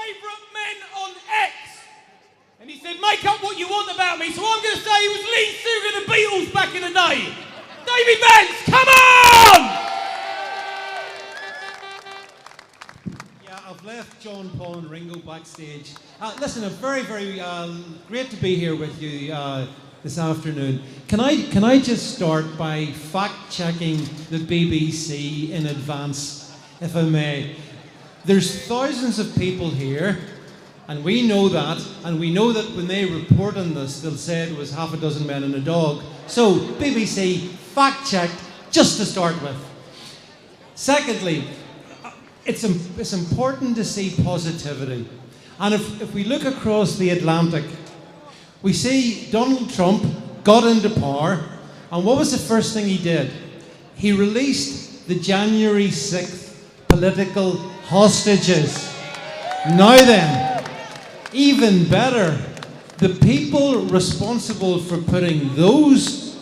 favourite men on X. And he said, make up what you want about me. So I'm going to say he was lead singer of the Beatles back in the day. David Vance, come on! Yeah, I've left John, Paul and Ringo backstage. Listen, it's very, very great to be here with you this afternoon. Can I just start by fact-checking the BBC in advance, if I may? There's thousands of people here, and we know that, and we know that when they report on this, they'll say it was half a dozen men and a dog. So, BBC, fact-checked, just to start with. Secondly, it's important to see positivity. And if we look across the Atlantic, we see Donald Trump got into power, and what was the first thing he did? He released the January 6th political hostages. Now then, even better, the people responsible for putting those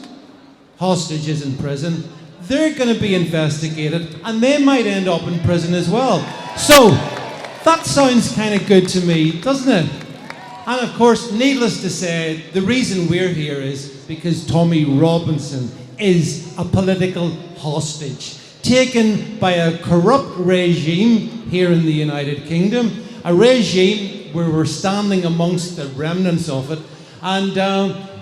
hostages in prison, they're going to be investigated, and they might end up in prison as well. So, that sounds kind of good to me, doesn't it? And of course, needless to say, the reason we're here is because Tommy Robinson is a political hostage, taken by a corrupt regime here in the United Kingdom, a regime where we're standing amongst the remnants of it, and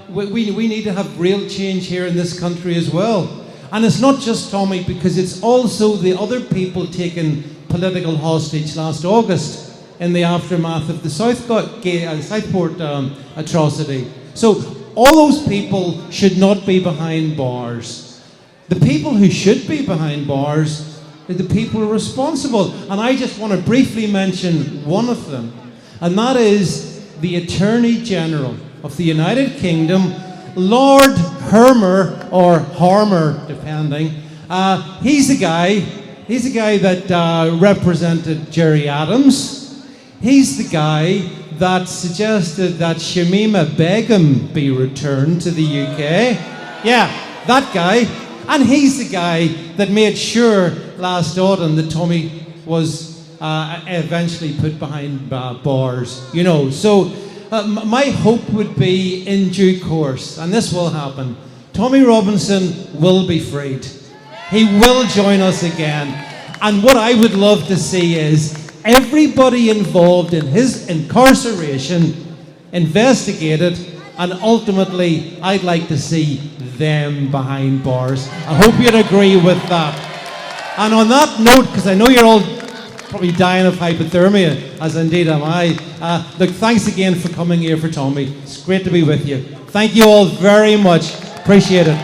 we need to have real change here in this country as well. And it's not just Tommy, because it's also the other people taken political hostage last August in the aftermath of the Southport atrocity. So all those people should not be behind bars. The people who should be behind bars are the people really And I just want to briefly mention one of them, and that is the Attorney General of the United Kingdom, Lord Hermer, or Harmer, depending. He's the guy that represented Gerry Adams. He's the guy that suggested that Shamima Begum be returned to the UK. Yeah, that guy. And he's the guy that made sure last autumn that Tommy was eventually put behind bars. You know, so my hope would be in due course, and this will happen. Tommy Robinson will be freed. He will join us again. And what I would love to see is everybody involved in his incarceration investigated, and ultimately I'd like to see them behind bars. I hope you'd agree with that. And on that note, because I know you're all probably dying of hypothermia, as indeed am I, look, thanks again for coming here for Tommy. It's great to be with you. Thank you all very much. Appreciate it.